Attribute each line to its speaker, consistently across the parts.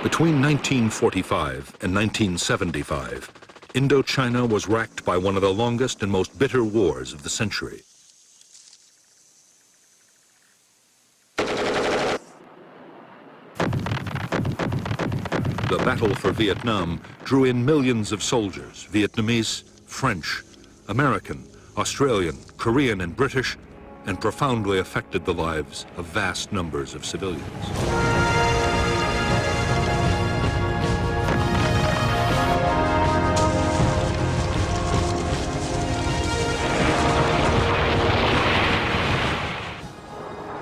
Speaker 1: Between 1945 and 1975, Indochina was racked by one of the longest and most bitter wars of the century. The battle for Vietnam drew in millions of soldiers, Vietnamese, French, American, Australian, Korean, and British, and profoundly affected the lives of vast numbers of civilians.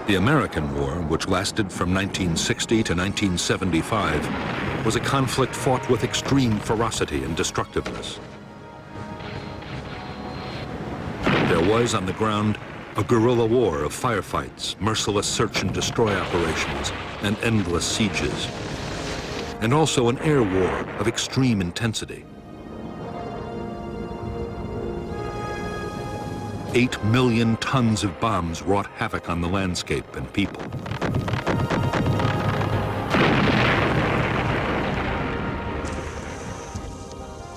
Speaker 1: The American War, which lasted from 1960 to 1975, was a conflict fought with extreme ferocity and destructiveness. There was, on the ground, a guerrilla war of firefights, merciless search and destroy operations, and endless sieges, and also an air war of extreme intensity. 8 million tons of bombs wrought havoc on the landscape and people.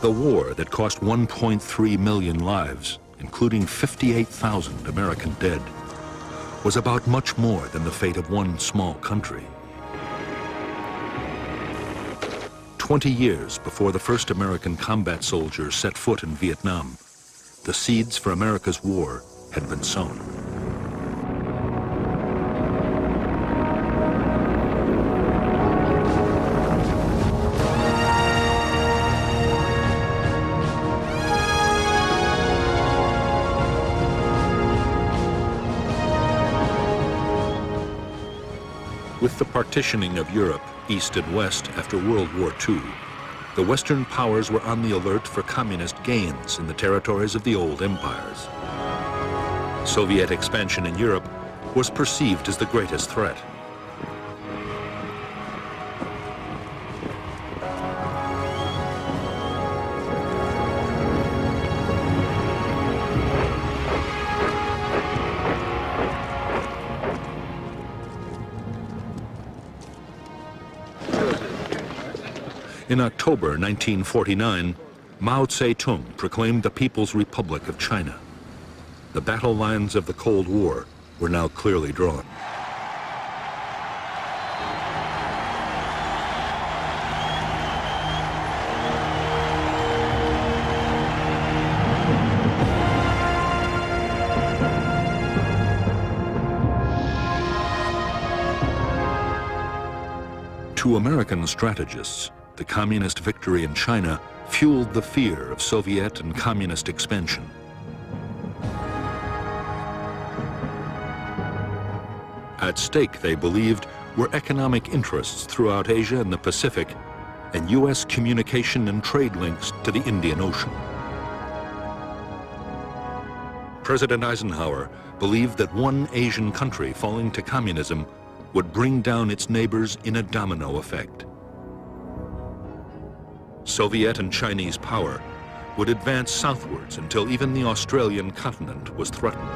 Speaker 1: The war that cost 1.3 million lives, including 58,000 American dead, was about much more than the fate of one small country. 20 years before the first American combat soldier set foot in Vietnam, the seeds for America's war had been sown. With the partitioning of Europe, east and west, after World War II, the Western powers were on the alert for communist gains in the territories of the old empires. Soviet expansion in Europe was perceived as the greatest threat. In October 1949, Mao Zedong proclaimed the People's Republic of China. The battle lines of the Cold War were now clearly drawn. To American strategists, the communist victory in China fueled the fear of Soviet and communist expansion. At stake, they believed, were economic interests throughout Asia and the Pacific, and U.S. communication and trade links to the Indian Ocean. President Eisenhower believed that one Asian country falling to communism would bring down its neighbors in a domino effect. Soviet and Chinese power would advance southwards until even the Australian continent was threatened.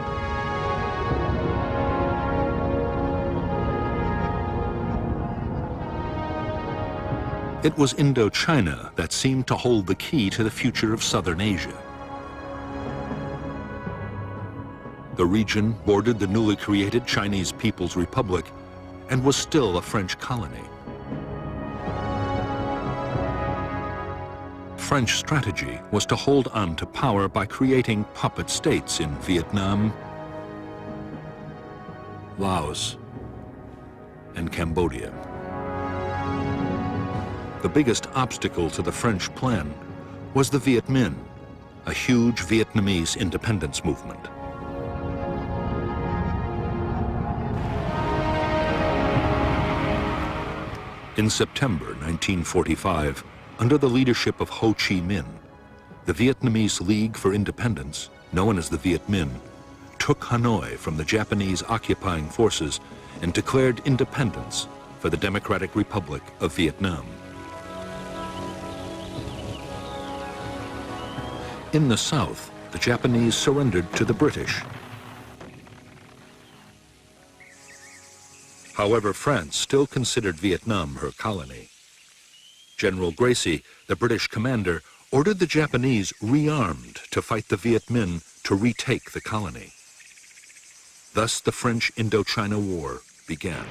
Speaker 1: It was Indochina that seemed to hold the key to the future of southern Asia. The region bordered the newly created Chinese People's Republic and was still a French colony. French strategy was to hold on to power by creating puppet states in Vietnam, Laos, and Cambodia. The biggest obstacle to the French plan was the Viet Minh, a huge Vietnamese independence movement. In September 1945, under the leadership of Ho Chi Minh, the Vietnamese League for Independence, known as the Viet Minh, took Hanoi from the Japanese occupying forces and declared independence for the Democratic Republic of Vietnam. In the south, the Japanese surrendered to the British. However, France still considered Vietnam her colony. General Gracie, the British commander, ordered the Japanese rearmed to fight the Viet Minh to retake the colony. Thus the French Indochina War began.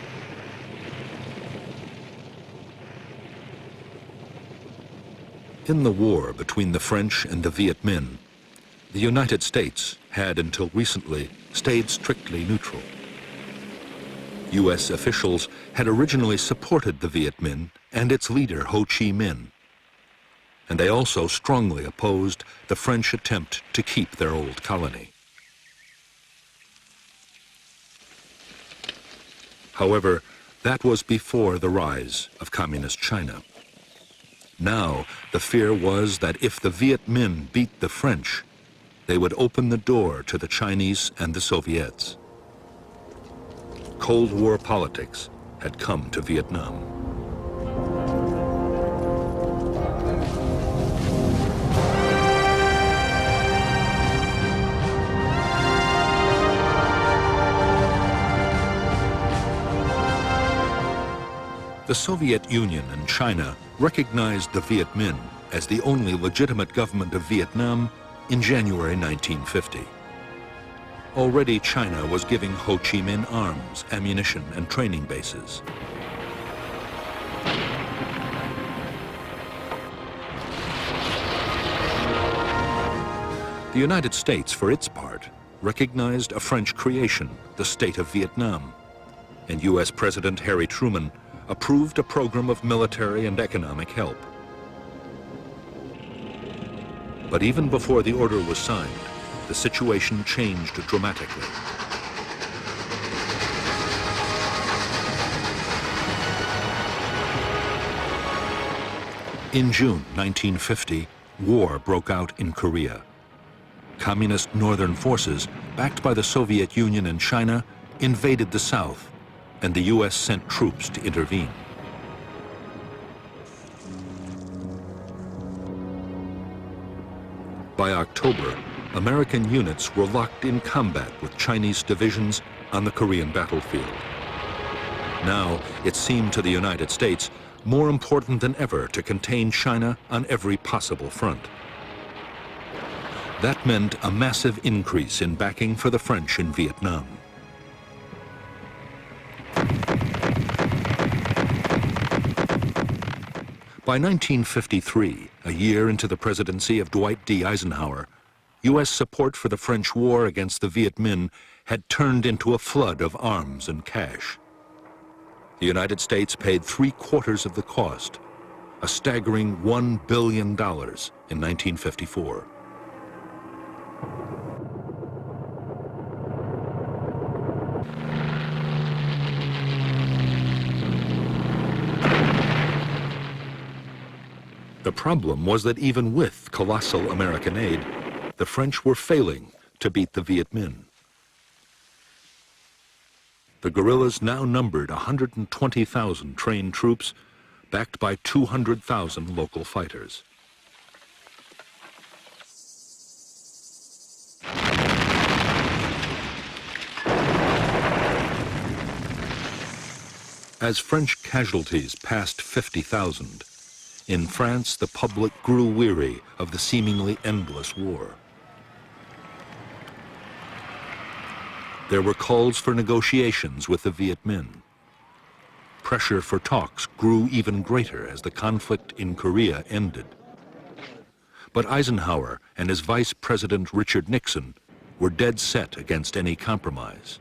Speaker 1: In the war between the French and the Viet Minh, the United States had until recently stayed strictly neutral. U.S. officials had originally supported the Viet Minh and its leader Ho Chi Minh, and they also strongly opposed the French attempt to keep their old colony. However, that was before the rise of Communist China. Now, the fear was that if the Viet Minh beat the French, they would open the door to the Chinese and the Soviets. Cold War politics had come to Vietnam. The Soviet Union and China recognized the Viet Minh as the only legitimate government of Vietnam in January 1950. Already China was giving Ho Chi Minh arms, ammunition, and training bases. The United States, for its part, recognized a French creation, the State of Vietnam, and U.S. President Harry Truman approved a program of military and economic help. But even before the order was signed, the situation changed dramatically. In June 1950, war broke out in Korea. Communist northern forces, backed by the Soviet Union and China, invaded the South, and the U.S. sent troops to intervene. By October, American units were locked in combat with Chinese divisions on the Korean battlefield. Now, it seemed to the United States more important than ever to contain China on every possible front. That meant a massive increase in backing for the French in Vietnam. By 1953, a year into the presidency of Dwight D. Eisenhower, U.S. support for the French war against the Viet Minh had turned into a flood of arms and cash. The United States paid 3/4 of the cost, a staggering $1 billion in 1954. The problem was that even with colossal American aid, the French were failing to beat the Viet Minh. The guerrillas now numbered 120,000 trained troops, backed by 200,000 local fighters. As French casualties passed 50,000, in France, the public grew weary of the seemingly endless war. There were calls for negotiations with the Viet Minh. Pressure for talks grew even greater as the conflict in Korea ended. But Eisenhower and his Vice President Richard Nixon were dead set against any compromise.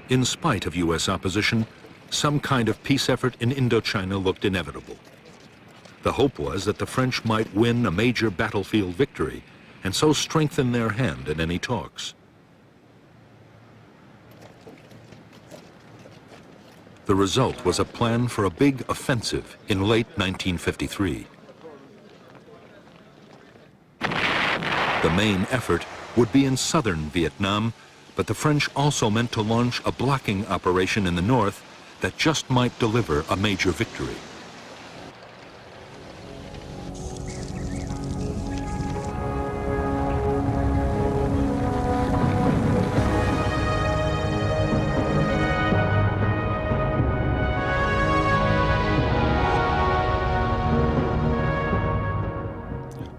Speaker 1: In spite of U.S. opposition, some kind of peace effort in Indochina looked inevitable. The hope was that the French might win a major battlefield victory and so strengthen their hand in any talks. The result was a plan for a big offensive in late 1953. The main effort would be in southern Vietnam, but the French also meant to launch a blocking operation in the north that just might deliver a major victory.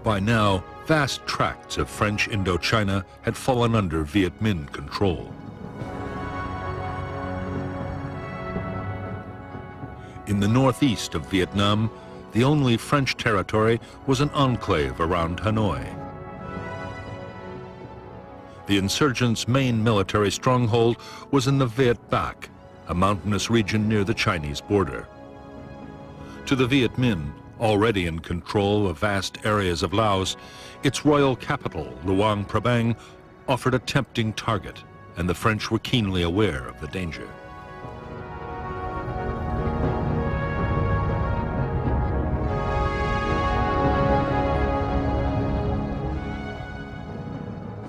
Speaker 1: By now, vast tracts of French Indochina had fallen under Viet Minh control. In the northeast of Vietnam, the only French territory was an enclave around Hanoi. The insurgents' main military stronghold was in the Viet Bac, a mountainous region near the Chinese border. To the Viet Minh, already in control of vast areas of Laos, its royal capital, Luang Prabang, offered a tempting target, and the French were keenly aware of the danger.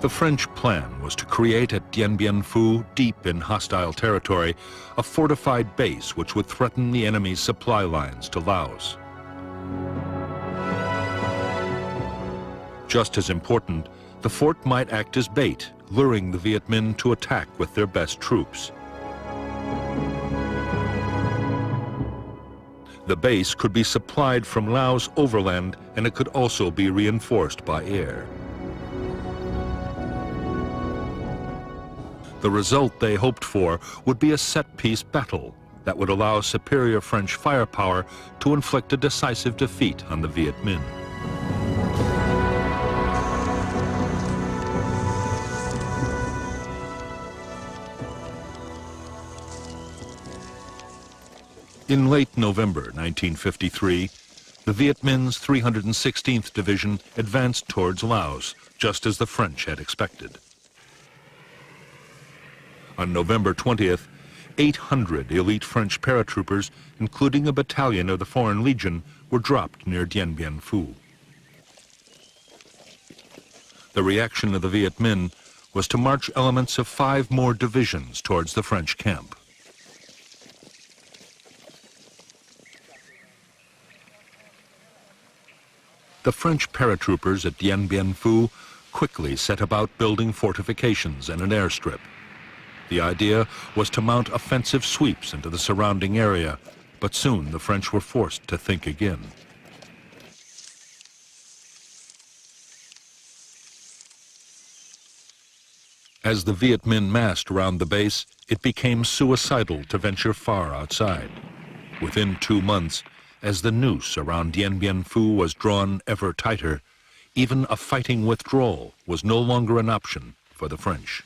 Speaker 1: The French plan was to create at Dien Bien Phu, deep in hostile territory, a fortified base which would threaten the enemy's supply lines to Laos. Just as important, the fort might act as bait, luring the Viet Minh to attack with their best troops. The base could be supplied from Laos overland, and it could also be reinforced by air. The result they hoped for would be a set-piece battle that would allow superior French firepower to inflict a decisive defeat on the Viet Minh. In late November 1953, the Viet Minh's 316th Division advanced towards Laos, just as the French had expected. On November 20th, 800 elite French paratroopers, including a battalion of the Foreign Legion, were dropped near Dien Bien Phu. The reaction of the Viet Minh was to march elements of 5 more divisions towards the French camp. The French paratroopers at Dien Bien Phu quickly set about building fortifications and an airstrip. The idea was to mount offensive sweeps into the surrounding area, but soon the French were forced to think again. As the Viet Minh massed around the base, it became suicidal to venture far outside. Within 2 months, as the noose around Dien Bien Phu was drawn ever tighter, even a fighting withdrawal was no longer an option for the French.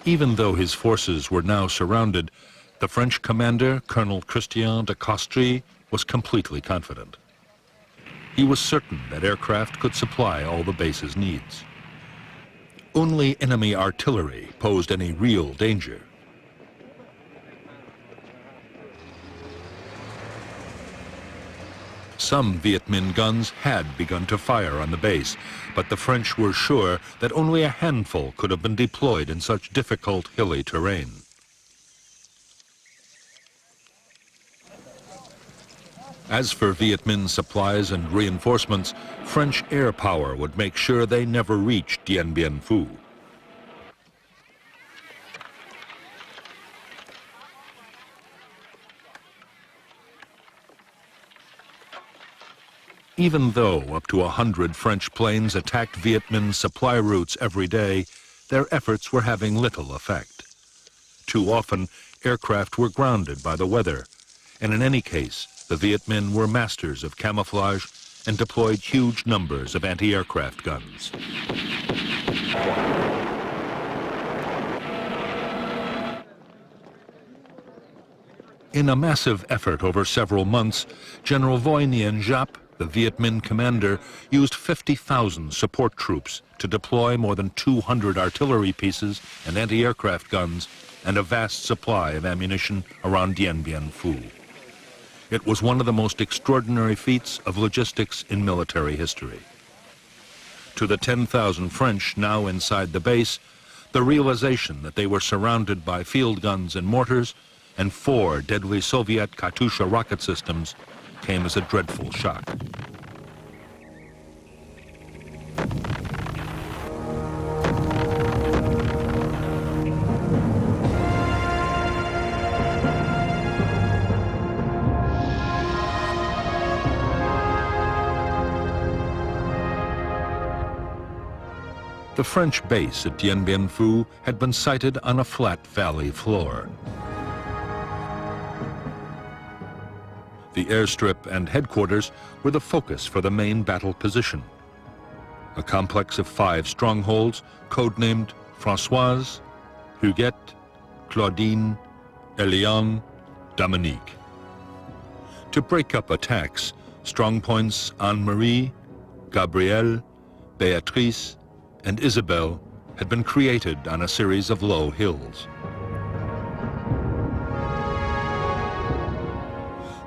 Speaker 1: Even though his forces were now surrounded, the French commander, Colonel Christian de Castries, was completely confident. He was certain that aircraft could supply all the base's needs. Only enemy artillery posed any real danger. Some Viet Minh guns had begun to fire on the base, but the French were sure that only a handful could have been deployed in such difficult hilly terrain. As for Viet Minh supplies and reinforcements, French air power would make sure they never reached Dien Bien Phu. Even though up to 100 French planes attacked Viet Minh's supply routes every day, their efforts were having little effect. Too often, aircraft were grounded by the weather, and in any case, the Viet Minh were masters of camouflage and deployed huge numbers of anti-aircraft guns. In a massive effort over several months, General Voi Nguyen Giap, the Viet Minh commander, used 50,000 support troops to deploy more than 200 artillery pieces and anti-aircraft guns and a vast supply of ammunition around Dien Bien Phu. It was one of the most extraordinary feats of logistics in military history. To the 10,000 French now inside the base, the realization that they were surrounded by field guns and mortars and 4 deadly Soviet Katyusha rocket systems came as a dreadful shock. The French base at Dien Bien Phu had been sited on a flat valley floor. The airstrip and headquarters were the focus for the main battle position, a complex of 5 strongholds codenamed Françoise, Huguette, Claudine, Eliane, Dominique. To break up attacks, strongpoints Anne-Marie, Gabrielle, Béatrice, and Isabelle had been created on a series of low hills.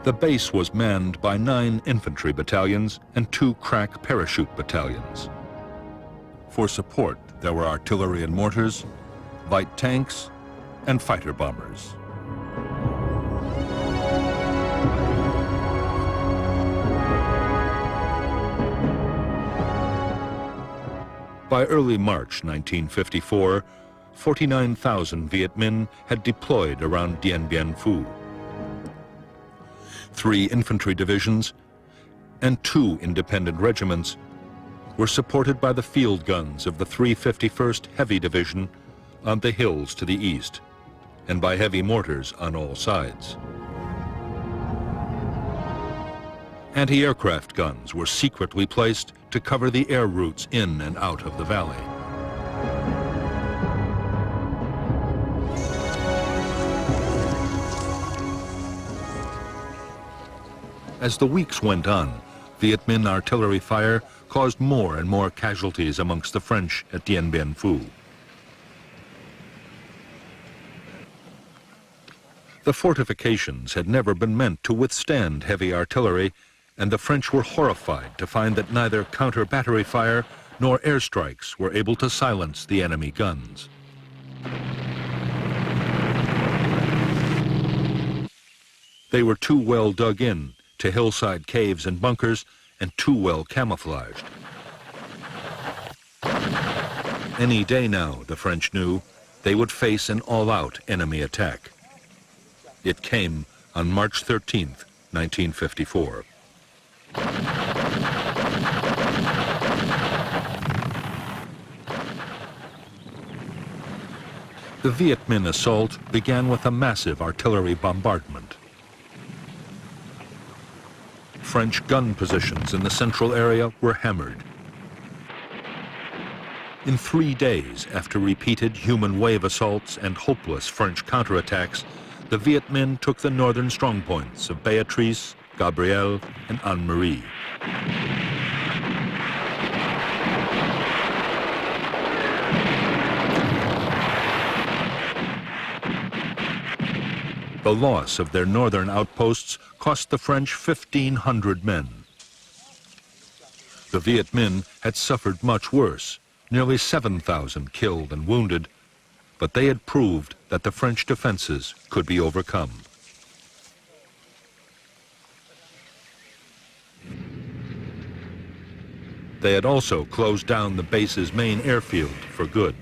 Speaker 1: The base was manned by 9 infantry battalions and 2 crack parachute battalions. For support, there were artillery and mortars, light tanks, and fighter bombers. By early March 1954, 49,000 Viet Minh had deployed around Dien Bien Phu. 3 infantry divisions and 2 independent regiments were supported by the field guns of the 351st Heavy Division on the hills to the east, and by heavy mortars on all sides. Anti-aircraft guns were secretly placed to cover the air routes in and out of the valley. As the weeks went on, Viet Minh artillery fire caused more and more casualties amongst the French at Dien Bien Phu. The fortifications had never been meant to withstand heavy artillery, and the French were horrified to find that neither counter-battery fire nor airstrikes were able to silence the enemy guns. They were too well dug in to hillside caves and bunkers, and too well camouflaged. Any day now, the French knew, they would face an all-out enemy attack. It came on March 13th, 1954. The Viet Minh assault began with a massive artillery bombardment. French gun positions in the central area were hammered. In 3 days, after repeated human wave assaults and hopeless French counterattacks, the Viet Minh took the northern strongpoints of Béatrice, Gabrielle, and Anne-Marie. The loss of their northern outposts cost the French 1,500 men. The Viet Minh had suffered much worse, nearly 7,000 killed and wounded, but they had proved that the French defenses could be overcome. They had also closed down the base's main airfield for good.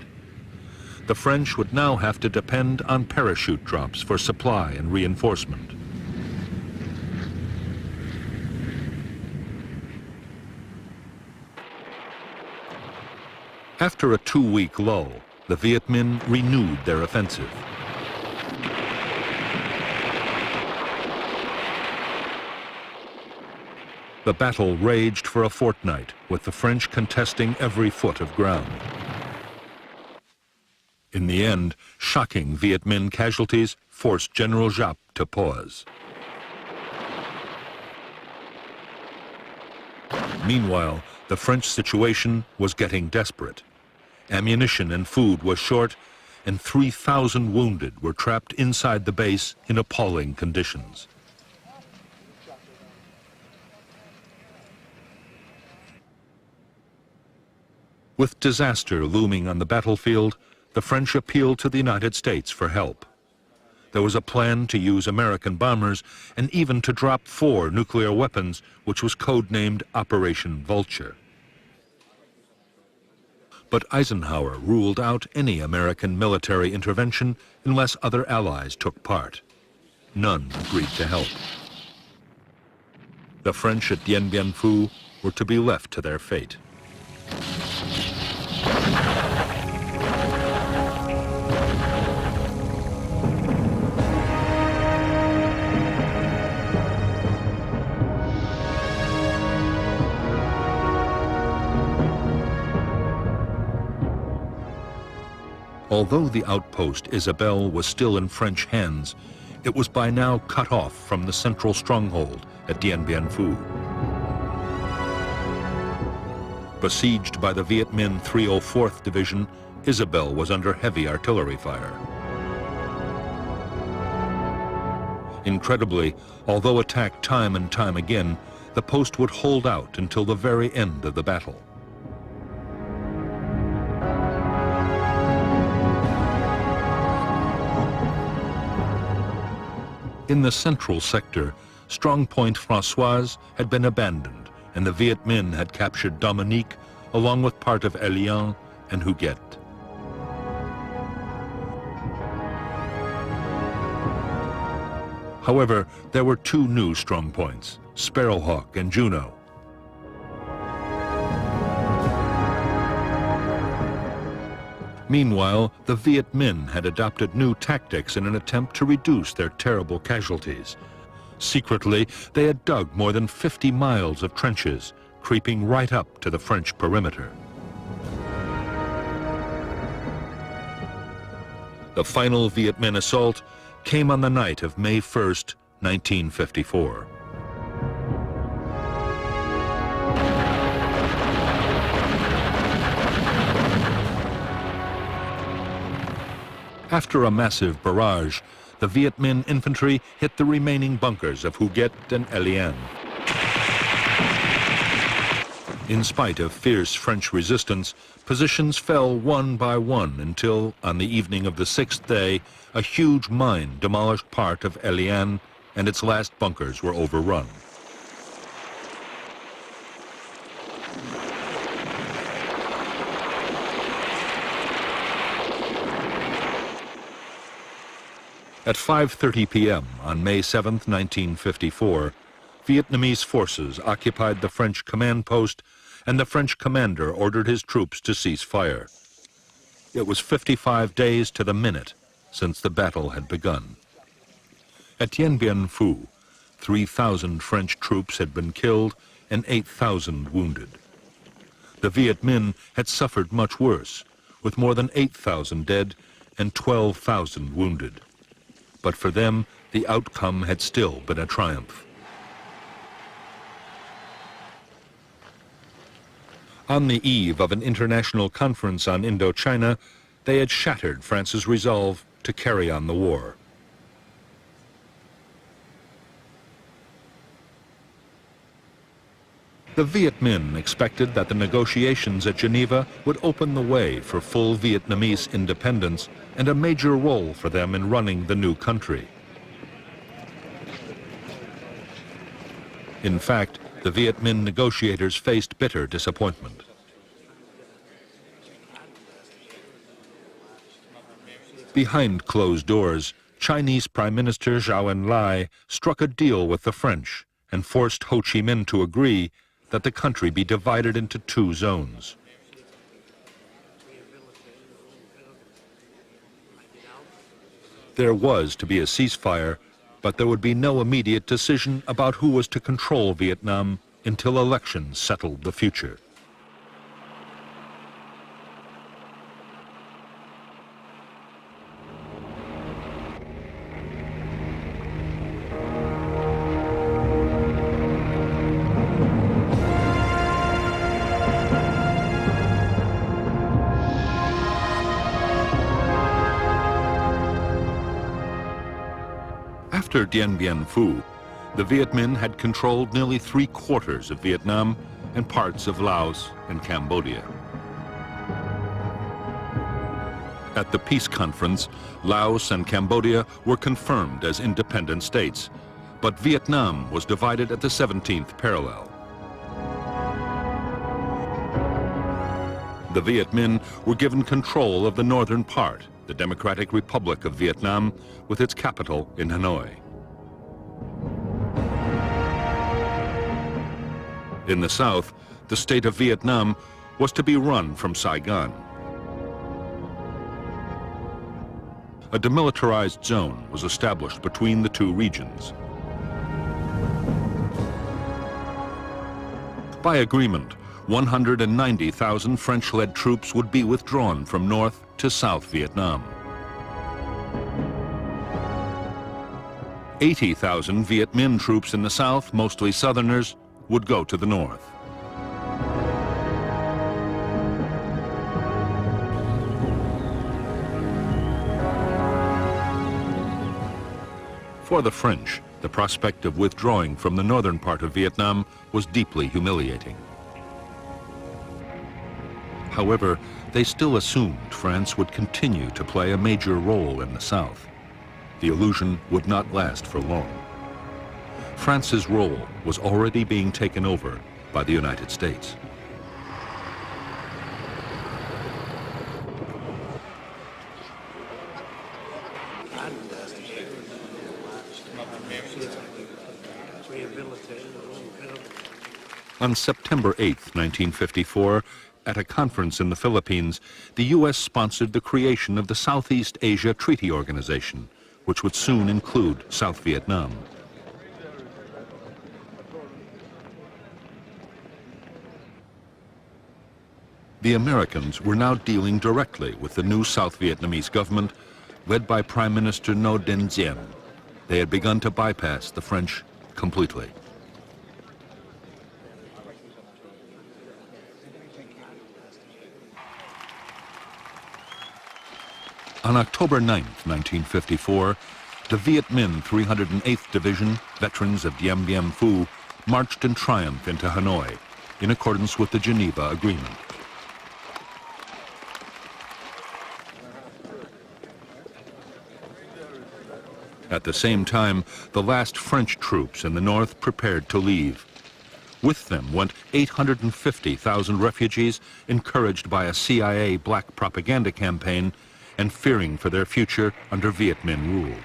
Speaker 1: The French would now have to depend on parachute drops for supply and reinforcement. After a 2-week lull, the Viet Minh renewed their offensive. The battle raged for a fortnight, with the French contesting every foot of ground. In the end, shocking Viet Minh casualties forced General Giap to pause. Meanwhile, the French situation was getting desperate. Ammunition and food was short, and 3,000 wounded were trapped inside the base in appalling conditions. With disaster looming on the battlefield, the French appealed to the United States for help. There was a plan to use American bombers and even to drop 4 nuclear weapons, which was codenamed Operation Vulture. But Eisenhower ruled out any American military intervention unless other allies took part. None agreed to help. The French at Dien Bien Phu were to be left to their fate. Although the outpost Isabelle was still in French hands, it was by now cut off from the central stronghold at Dien Bien Phu. Besieged by the Viet Minh 304th Division, Isabelle was under heavy artillery fire. Incredibly, although attacked time and time again, the post would hold out until the very end of the battle. In the central sector, Strong Point Françoise had been abandoned, and the Viet Minh had captured Dominique along with part of Elian and Huguet. However, there were two new strong points, Sparrowhawk and Juno. Meanwhile, the Viet Minh had adopted new tactics in an attempt to reduce their terrible casualties. Secretly, they had dug more than 50 miles of trenches, creeping right up to the French perimeter. The final Viet Minh assault came on the night of May 1st, 1954. After a massive barrage, the Viet Minh infantry hit the remaining bunkers of Huguet and Elian. In spite of fierce French resistance, positions fell one by one until, on the evening of the sixth day, a huge mine demolished part of Elian and its last bunkers were overrun. At 5:30 p.m. on May 7, 1954, Vietnamese forces occupied the French command post, and the French commander ordered his troops to cease fire. It was 55 days to the minute since the battle had begun. At Dien Bien Phu, 3,000 French troops had been killed and 8,000 wounded. The Viet Minh had suffered much worse, with more than 8,000 dead and 12,000 wounded. But for them, the outcome had still been a triumph. On the eve of an international conference on Indochina, they had shattered France's resolve to carry on the war. The Viet Minh expected that the negotiations at Geneva would open the way for full Vietnamese independence and a major role for them in running the new country. In fact, the Viet Minh negotiators faced bitter disappointment. Behind closed doors, Chinese Prime Minister Zhou Enlai struck a deal with the French and forced Ho Chi Minh to agree that the country be divided into two zones. There was to be a ceasefire, but there would be no immediate decision about who was to control Vietnam until elections settled the future. After Dien Bien Phu, the Viet Minh had controlled nearly 3/4 of Vietnam and parts of Laos and Cambodia. At the peace conference, Laos and Cambodia were confirmed as independent states, but Vietnam was divided at the 17th parallel. The Viet Minh were given control of the northern part, the Democratic Republic of Vietnam, with its capital in Hanoi. In the south, the state of Vietnam was to be run from Saigon. A demilitarized zone was established between the two regions. By agreement, 190,000 French-led troops would be withdrawn from North to South Vietnam. 80,000 Viet Minh troops in the south, mostly Southerners, would go to the north. For the French, the prospect of withdrawing from the northern part of Vietnam was deeply humiliating. However, they still assumed France would continue to play a major role in the south. The illusion would not last for long. France's role was already being taken over by the United States. On September 8, 1954, at a conference in the Philippines, the U.S. sponsored the creation of the Southeast Asia Treaty Organization, which would soon include South Vietnam. The Americans were now dealing directly with the new South Vietnamese government, led by Prime Minister ĐIệN BIêN. They had begun to bypass the French completely. On October 9, 1954, the Viet Minh 308th Division, veterans of Dien Bien Phu, marched in triumph into Hanoi, in accordance with the Geneva Agreement. At the same time, the last French troops in the north prepared to leave. With them went 850,000 refugees, encouraged by a CIA black propaganda campaign and fearing for their future under Viet Minh rule.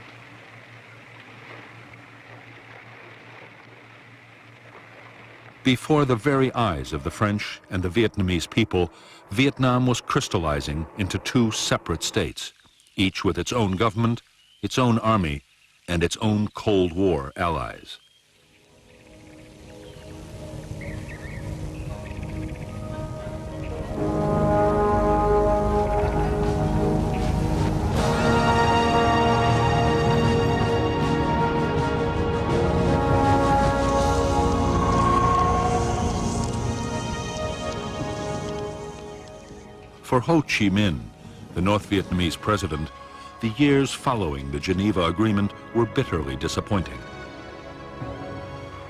Speaker 1: Before the very eyes of the French and the Vietnamese people, Vietnam was crystallizing into two separate states, each with its own government, its own army, and its own Cold War allies. For Ho Chi Minh, the North Vietnamese president, the years following the Geneva Agreement were bitterly disappointing.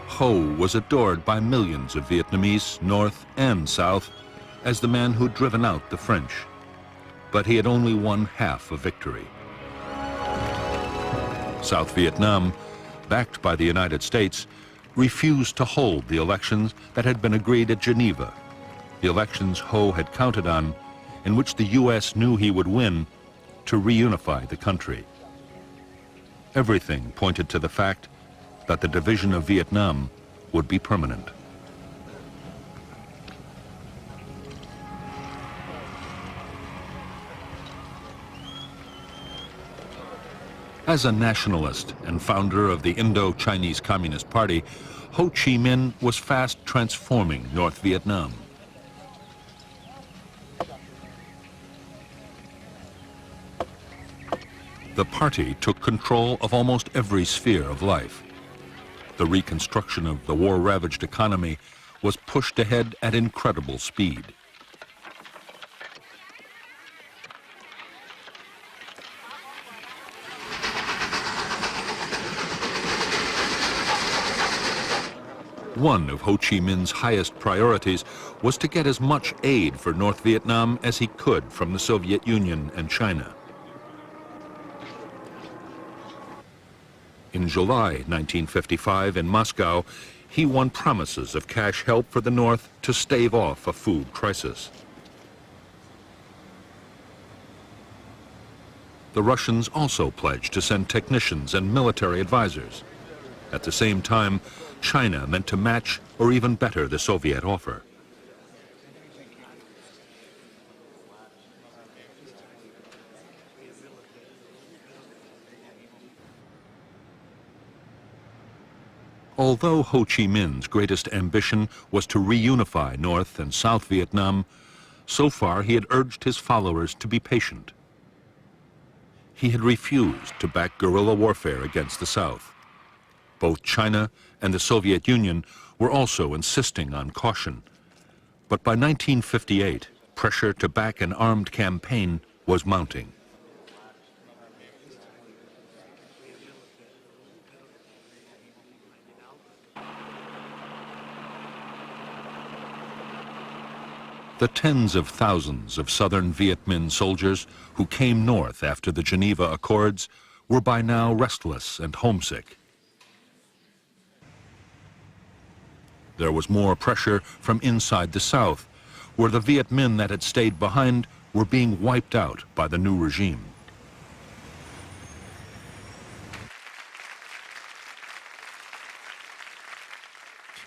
Speaker 1: Ho was adored by millions of Vietnamese, North and South, as the man who'd driven out the French. But he had only won half a victory. South Vietnam, backed by the United States, refused to hold the elections that had been agreed at Geneva, the elections Ho had counted on, in which the U.S. knew he would win, to reunify the country. Everything pointed to the fact that the division of Vietnam would be permanent. As a nationalist and founder of the Indo-Chinese Communist Party, Ho Chi Minh was fast transforming North Vietnam. The party took control of almost every sphere of life. The reconstruction of the war-ravaged economy was pushed ahead at incredible speed. One of Ho Chi Minh's highest priorities was to get as much aid for North Vietnam as he could from the Soviet Union and China. In July 1955 in Moscow, he won promises of cash help for the North to stave off a food crisis. The Russians also pledged to send technicians and military advisors. At the same time, China meant to match or even better the Soviet offer. Although Ho Chi Minh's greatest ambition was to reunify North and South Vietnam, So far, he had urged his followers to be patient. He had refused to back guerrilla warfare against the South. Both China and the Soviet Union were also insisting on caution. But by 1958, pressure to back an armed campaign was mounting. The tens of thousands of southern Viet Minh soldiers who came north after the Geneva Accords were by now restless and homesick. There was more pressure from inside the South, where the Viet Minh that had stayed behind were being wiped out by the new regime.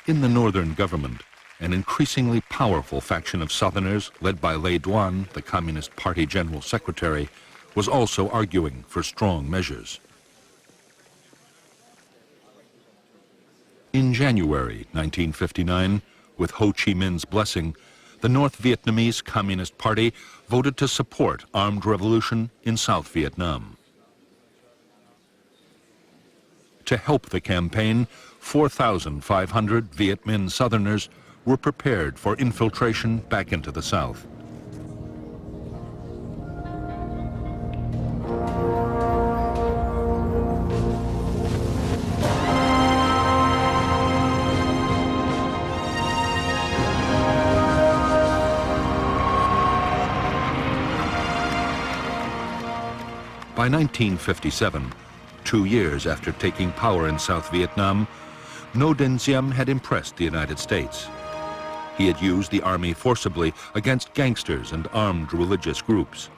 Speaker 1: In the northern government, an increasingly powerful faction of Southerners, led by Le Duan, the Communist Party General Secretary, was also arguing for strong measures. In January 1959, with Ho Chi Minh's blessing, the North Vietnamese Communist Party voted to support armed revolution in South Vietnam. To help the campaign, 4,500 Viet Minh Southerners were prepared for infiltration back into the South. By 1957, 2 years after taking power in South Vietnam, Ngo Dinh Diem had impressed the United States. He had used the army forcibly against gangsters and armed religious groups.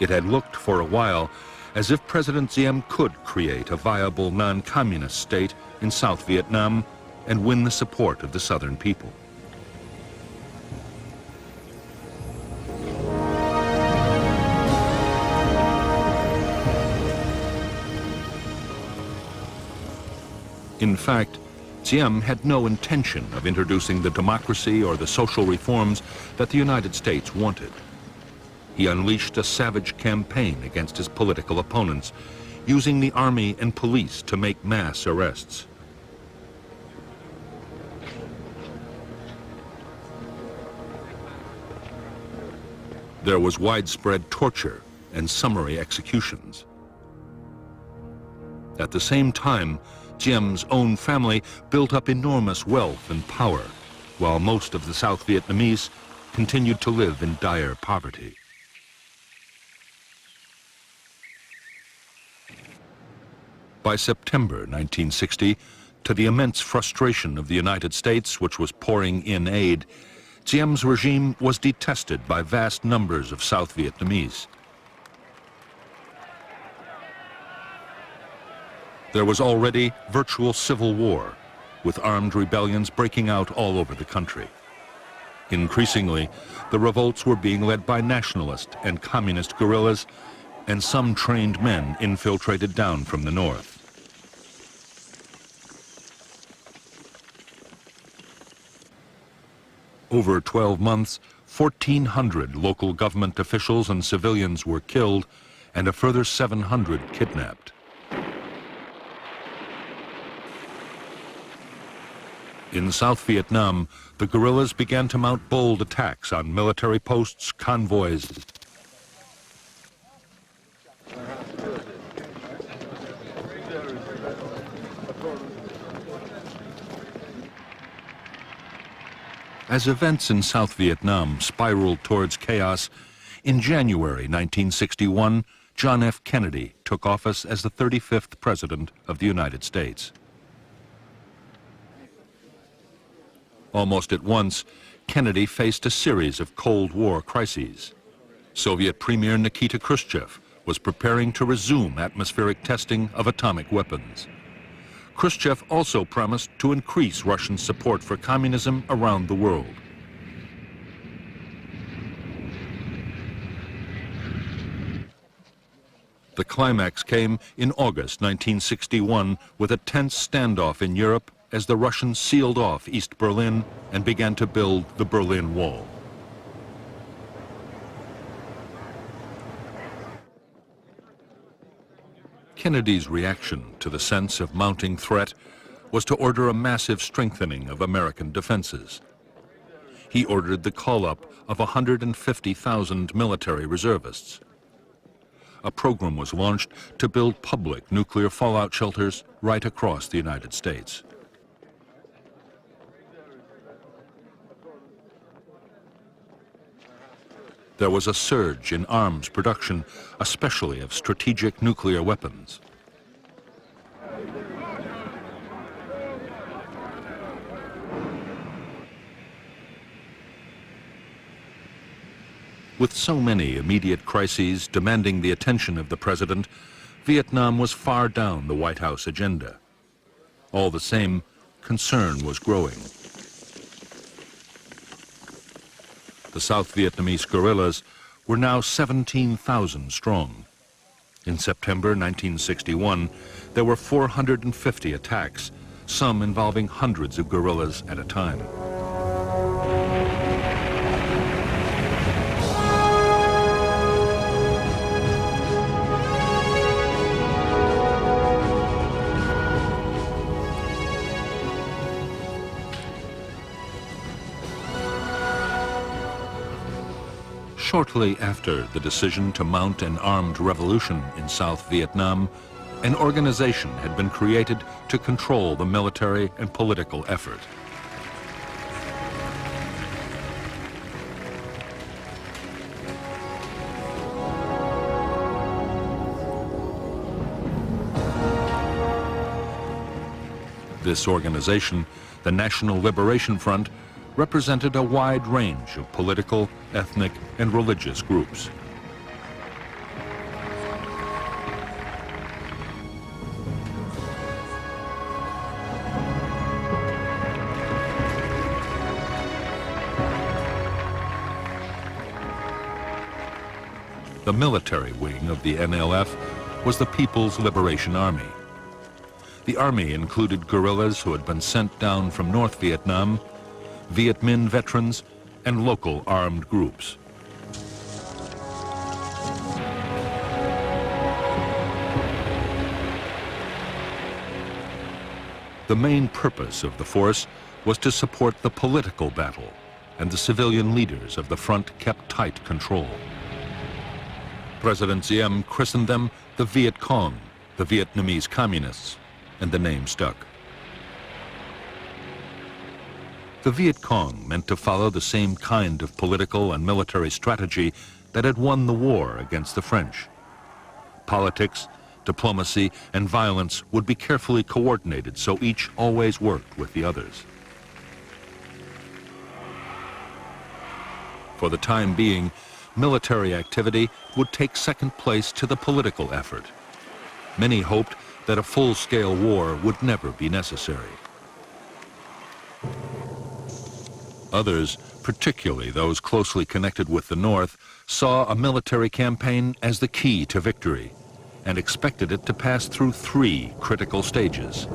Speaker 1: It had looked for a while as if President Diem could create a viable non-communist state in South Vietnam and win the support of the Southern people. In fact, Diem had no intention of introducing the democracy or the social reforms that the United States wanted. He unleashed a savage campaign against his political opponents, using the army and police to make mass arrests. There was widespread torture and summary executions. At the same time, Diem's own family built up enormous wealth and power, while most of the South Vietnamese continued to live in dire poverty. By September 1960, to the immense frustration of the United States, which was pouring in aid, Diem's regime was detested by vast numbers of South Vietnamese. There was already virtual civil war, with armed rebellions breaking out all over the country. Increasingly, the revolts were being led by nationalist and communist guerrillas, and some trained men infiltrated down from the north. Over 12 months, 1,400 local government officials and civilians were killed, and a further 700 kidnapped. In South Vietnam, the guerrillas began to mount bold attacks on military posts, convoys. As events in South Vietnam spiraled towards chaos, in January 1961, John F. Kennedy took office as the 35th President of the United States. Almost at once, Kennedy faced a series of Cold War crises. Soviet Premier Nikita Khrushchev was preparing to resume atmospheric testing of atomic weapons. Khrushchev also promised to increase Russian support for communism around the world. The climax came in August 1961 with a tense standoff in Europe as the Russians sealed off East Berlin and began to build the Berlin Wall. Kennedy's reaction to the sense of mounting threat was to order a massive strengthening of American defenses. He ordered the call-up of 150,000 military reservists. A program was launched to build public nuclear fallout shelters right across the United States. There was a surge in arms production, especially of strategic nuclear weapons. With so many immediate crises demanding the attention of the president, Vietnam was far down the White House agenda. All the same, concern was growing. The South Vietnamese guerrillas were now 17,000 strong. In September 1961, there were 450 attacks, some involving hundreds of guerrillas at a time. Shortly after the decision to mount an armed revolution in South Vietnam, an organization had been created to control the military and political effort. This organization, the National Liberation Front, represented a wide range of political, ethnic, and religious groups. The military wing of the NLF was the People's Liberation Army. The army included guerrillas who had been sent down from North Vietnam, Viet Minh veterans, and local armed groups. The main purpose of the force was to support the political battle, and the civilian leaders of the front kept tight control. President Diem christened them the Viet Cong, the Vietnamese communists, and the name stuck. The Viet Cong meant to follow the same kind of political and military strategy that had won the war against the French. Politics, diplomacy, and violence would be carefully coordinated so each always worked with the others. For the time being, military activity would take second place to the political effort. Many hoped that a full-scale war would never be necessary. Others, particularly those closely connected with the North, saw a military campaign as the key to victory and expected it to pass through 3 critical stages.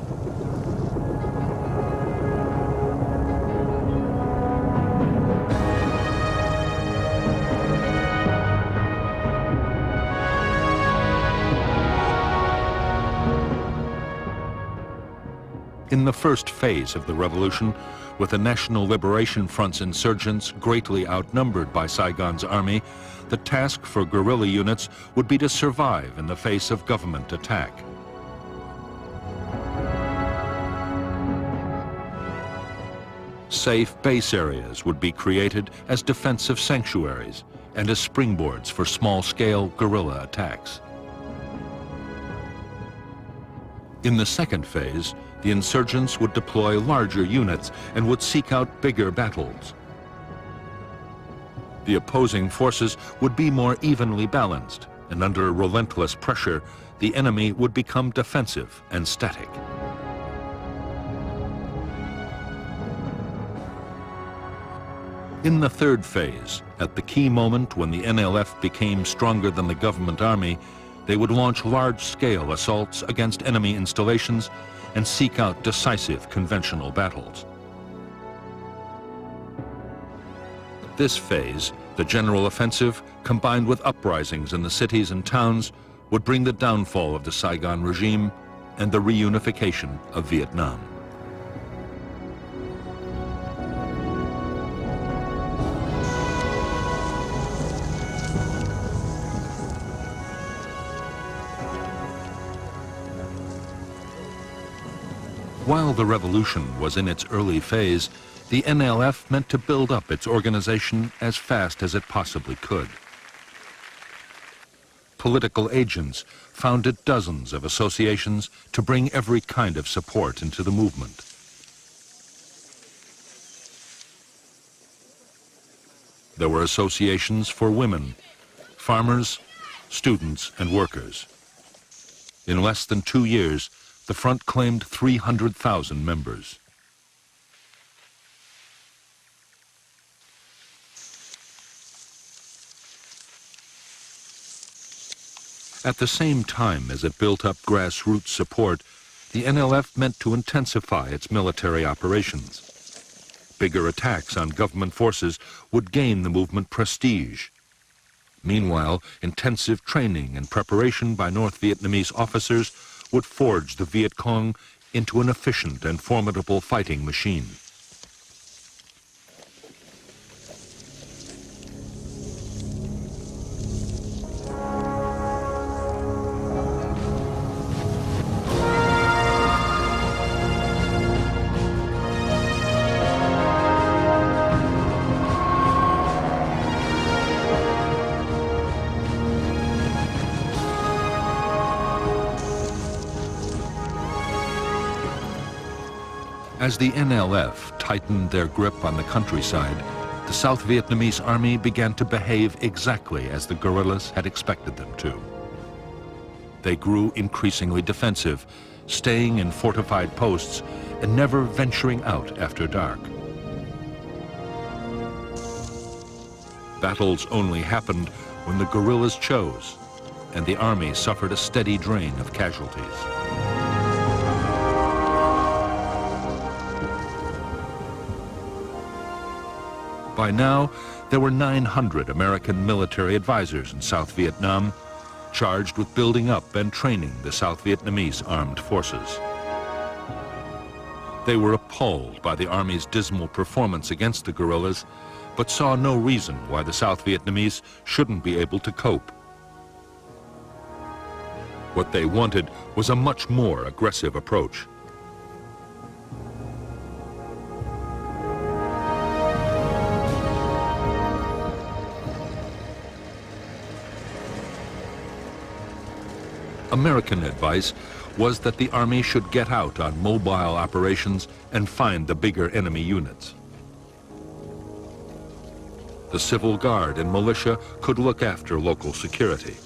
Speaker 1: In the first phase of the revolution, with the National Liberation Front's insurgents greatly outnumbered by Saigon's army, the task for guerrilla units would be to survive in the face of government attack. Safe base areas would be created as defensive sanctuaries and as springboards for small-scale guerrilla attacks. In the second phase, the insurgents would deploy larger units and would seek out bigger battles. The opposing forces would be more evenly balanced, and under relentless pressure, the enemy would become defensive and static. In the third phase, at the key moment when the NLF became stronger than the government army, they would launch large-scale assaults against enemy installations and seek out decisive conventional battles. This phase, the general offensive, combined with uprisings in the cities and towns, would bring the downfall of the Saigon regime and the reunification of Vietnam. While the revolution was in its early phase, the NLF meant to build up its organization as fast as it possibly could. Political agents founded dozens of associations to bring every kind of support into the movement. There were associations for women, farmers, students, and workers. In less than 2 years, the front claimed 300,000 members. At the same time as it built up grassroots support, the NLF meant to intensify its military operations. Bigger attacks on government forces would gain the movement prestige. Meanwhile, intensive training and preparation by North Vietnamese officers would forge the Viet Cong into an efficient and formidable fighting machine. As the NLF tightened their grip on the countryside, the South Vietnamese army began to behave exactly as the guerrillas had expected them to. They grew increasingly defensive, staying in fortified posts and never venturing out after dark. Battles only happened when the guerrillas chose, and the army suffered a steady drain of casualties. By now, there were 900 American military advisors in South Vietnam, charged with building up and training the South Vietnamese armed forces. They were appalled by the Army's dismal performance against the guerrillas, but saw no reason why the South Vietnamese shouldn't be able to cope. What they wanted was a much more aggressive approach. American advice was that the Army should get out on mobile operations and find the bigger enemy units. The Civil Guard and militia could look after local security.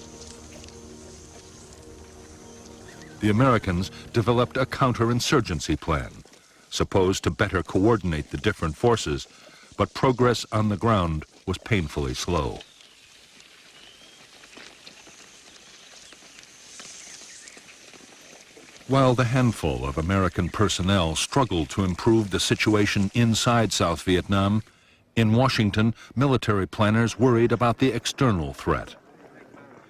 Speaker 1: The Americans developed a counterinsurgency plan, supposed to better coordinate the different forces, but progress on the ground was painfully slow. While the handful of American personnel struggled to improve the situation inside South Vietnam, in Washington, military planners worried about the external threat.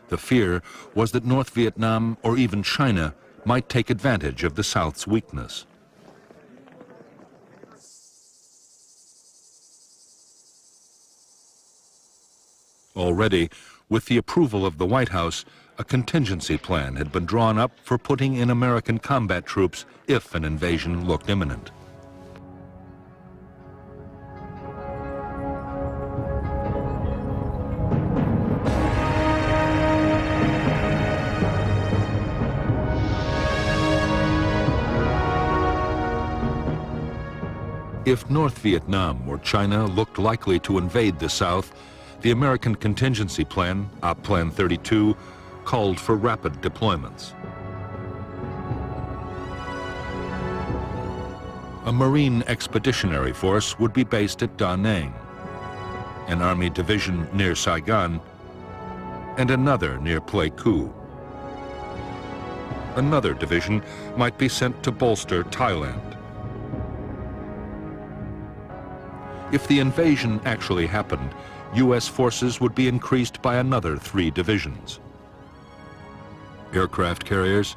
Speaker 1: The fear was that North Vietnam or even China might take advantage of the South's weakness. Already, with the approval of the White House, a contingency plan had been drawn up for putting in American combat troops if an invasion looked imminent. If North Vietnam or China looked likely to invade the South, the American contingency plan, Op Plan 32, called for rapid deployments. A Marine Expeditionary Force would be based at Da Nang, an Army division near Saigon, and another near Pleiku. Another division might be sent to bolster Thailand. If the invasion actually happened, U.S. forces would be increased by another 3 divisions. Aircraft carriers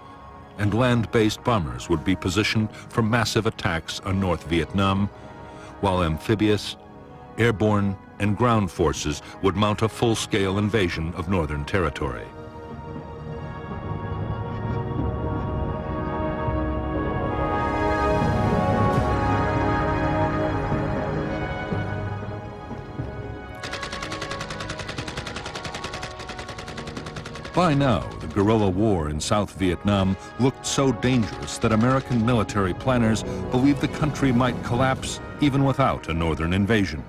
Speaker 1: and land-based bombers would be positioned for massive attacks on North Vietnam, while amphibious, airborne, and ground forces would mount a full-scale invasion of Northern Territory. By now, the guerrilla war in South Vietnam looked so dangerous that American military planners believed the country might collapse even without a northern invasion.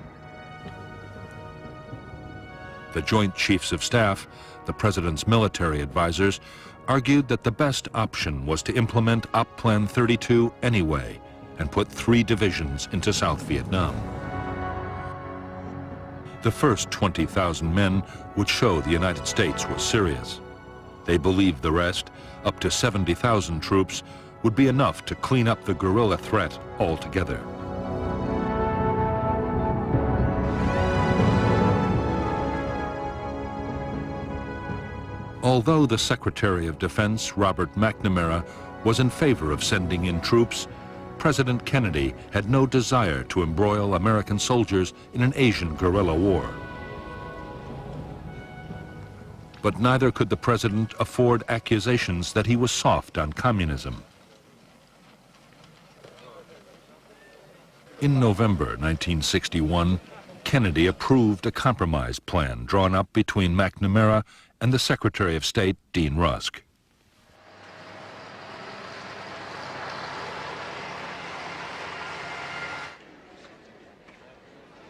Speaker 1: The Joint Chiefs of Staff, the President's military advisors, argued that the best option was to implement Op Plan 32 anyway and put 3 divisions into South Vietnam. The first 20,000 men would show the United States was serious. They believed the rest, up to 70,000 troops, would be enough to clean up the guerrilla threat altogether. Although the Secretary of Defense, Robert McNamara, was in favor of sending in troops, President Kennedy had no desire to embroil American soldiers in an Asian guerrilla war. But neither could the president afford accusations that he was soft on communism. In November 1961, Kennedy approved a compromise plan drawn up between McNamara and the Secretary of State, Dean Rusk.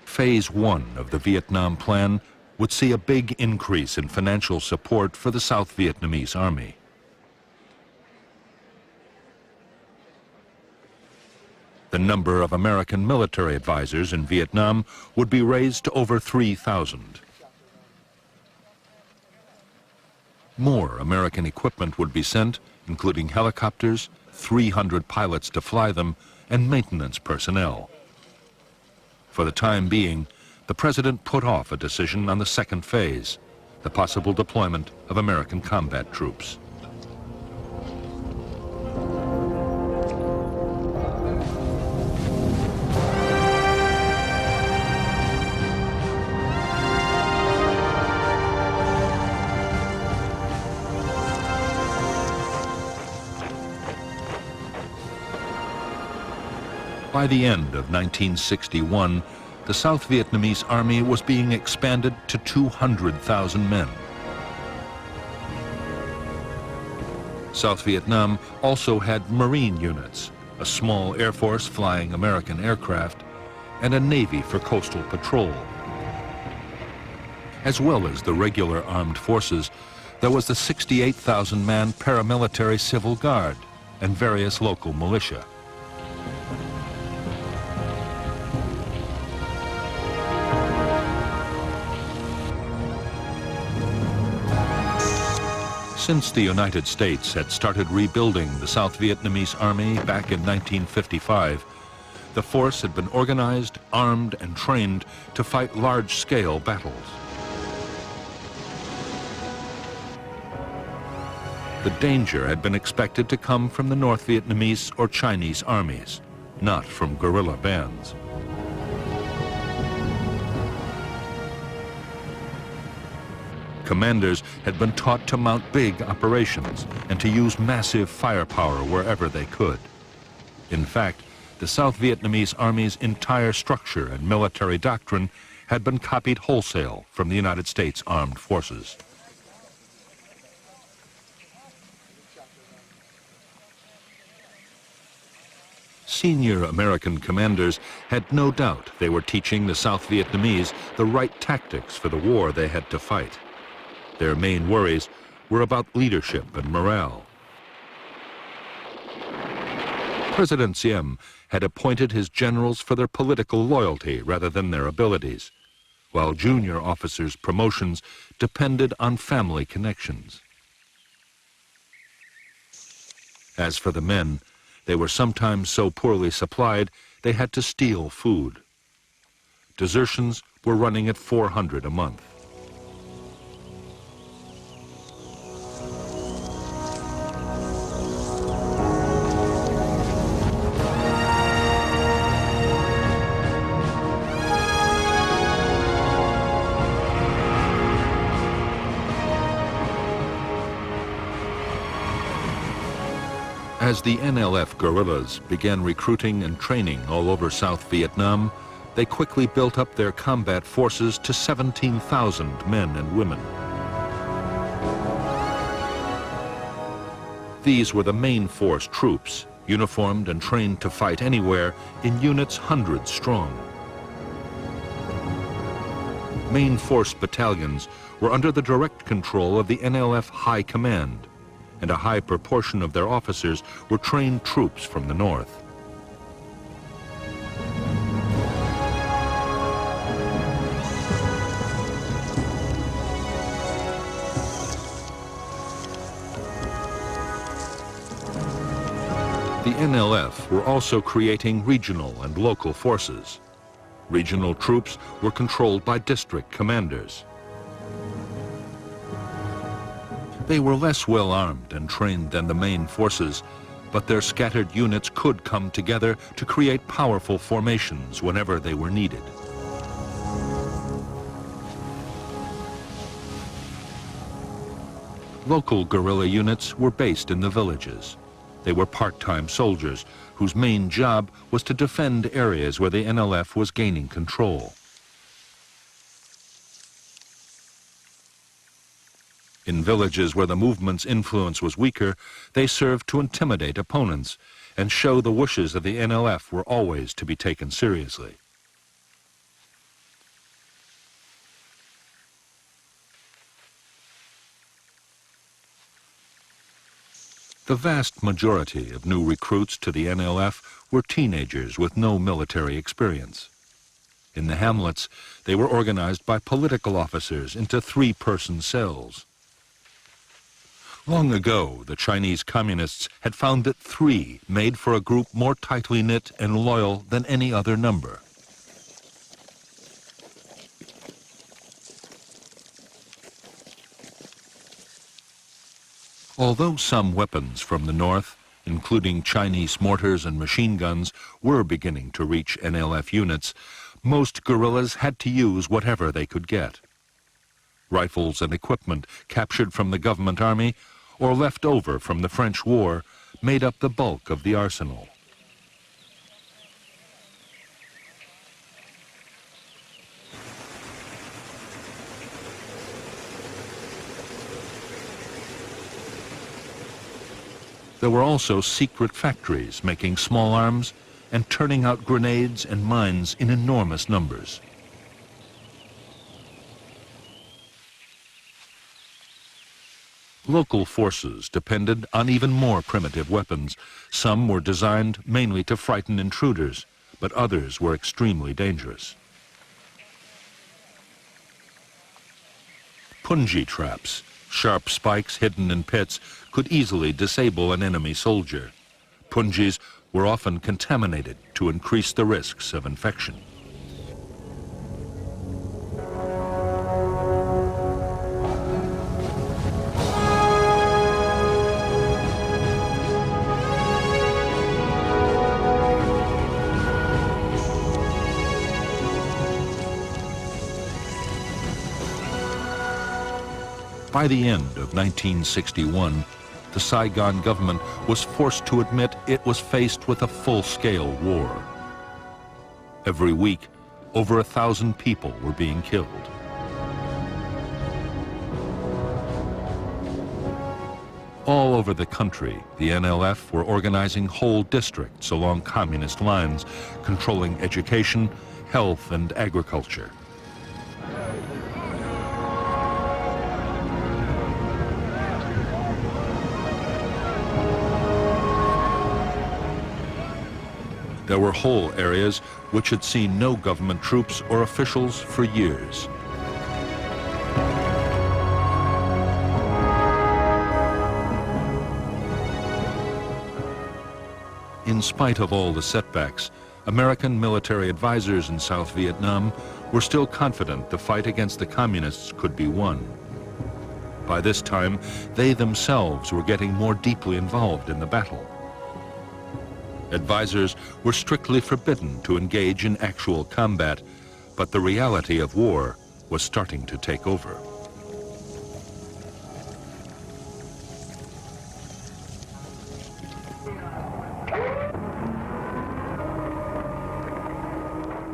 Speaker 1: Phase 1 of the Vietnam Plan would see a big increase in financial support for the South Vietnamese Army. The number of American military advisors in Vietnam would be raised to over 3,000. More American equipment would be sent, including helicopters, 300 pilots to fly them, and maintenance personnel. For the time being, the president put off a decision on the second phase, the possible deployment of American combat troops. By the end of 1961, the South Vietnamese Army was being expanded to 200,000 men. South Vietnam also had Marine units, a small Air Force flying American aircraft, and a Navy for coastal patrol. As well as the regular armed forces, there was the 68,000-man paramilitary Civil Guard and various local militia. Since the United States had started rebuilding the South Vietnamese Army back in 1955, the force had been organized, armed, and trained to fight large-scale battles. The danger had been expected to come from the North Vietnamese or Chinese armies, not from guerrilla bands. Commanders had been taught to mount big operations and to use massive firepower wherever they could. In fact, the South Vietnamese Army's entire structure and military doctrine had been copied wholesale from the United States Armed Forces. Senior American commanders had no doubt they were teaching the South Vietnamese the right tactics for the war they had to fight. Their main worries were about leadership and morale. President Diem had appointed his generals for their political loyalty rather than their abilities, while junior officers' promotions depended on family connections. As for the men, they were sometimes so poorly supplied they had to steal food. Desertions were running at 400 a month. As the NLF guerrillas began recruiting and training all over South Vietnam, they quickly built up their combat forces to 17,000 men and women. These were the main force troops, uniformed and trained to fight anywhere in units hundreds strong. Main force battalions were under the direct control of the NLF High Command, and a high proportion of their officers were trained troops from the north. The NLF were also creating regional and local forces. Regional troops were controlled by district commanders. They were less well armed and trained than the main forces, but their scattered units could come together to create powerful formations whenever they were needed. Local guerrilla units were based in the villages. They were part-time soldiers whose main job was to defend areas where the NLF was gaining control. In villages where the movement's influence was weaker, they served to intimidate opponents and show the wishes of the NLF were always to be taken seriously. The vast majority of new recruits to the NLF were teenagers with no military experience. In the hamlets, they were organized by political officers into three-person cells. Long ago, the Chinese communists had found that three made for a group more tightly knit and loyal than any other number. Although some weapons from the north, including Chinese mortars and machine guns, were beginning to reach NLF units, most guerrillas had to use whatever they could get. Rifles and equipment captured from the government army or left over from the French War made up the bulk of the arsenal. There were also secret factories making small arms and turning out grenades and mines in enormous numbers. Local forces depended on even more primitive weapons. Some were designed mainly to frighten intruders, but others were extremely dangerous. Punji traps, sharp spikes hidden in pits, could easily disable an enemy soldier. Punjis were often contaminated to increase the risks of infection. By the end of 1961, the Saigon government was forced to admit it was faced with a full-scale war. Every week, over 1,000 people were being killed. All over the country, the NLF were organizing whole districts along communist lines, controlling education, health, and agriculture. There were whole areas which had seen no government troops or officials for years. In spite of all the setbacks, American military advisors in South Vietnam were still confident the fight against the communists could be won. By this time, they themselves were getting more deeply involved in the battle. Advisors were strictly forbidden to engage in actual combat, but the reality of war was starting to take over.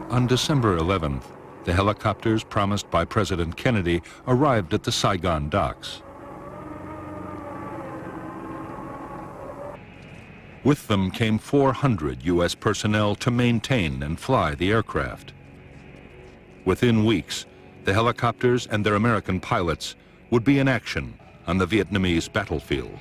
Speaker 1: On December 11th, the helicopters promised by President Kennedy arrived at the Saigon docks. With them came 400 U.S. personnel to maintain and fly the aircraft. Within weeks, the helicopters and their American pilots would be in action on the Vietnamese battlefield.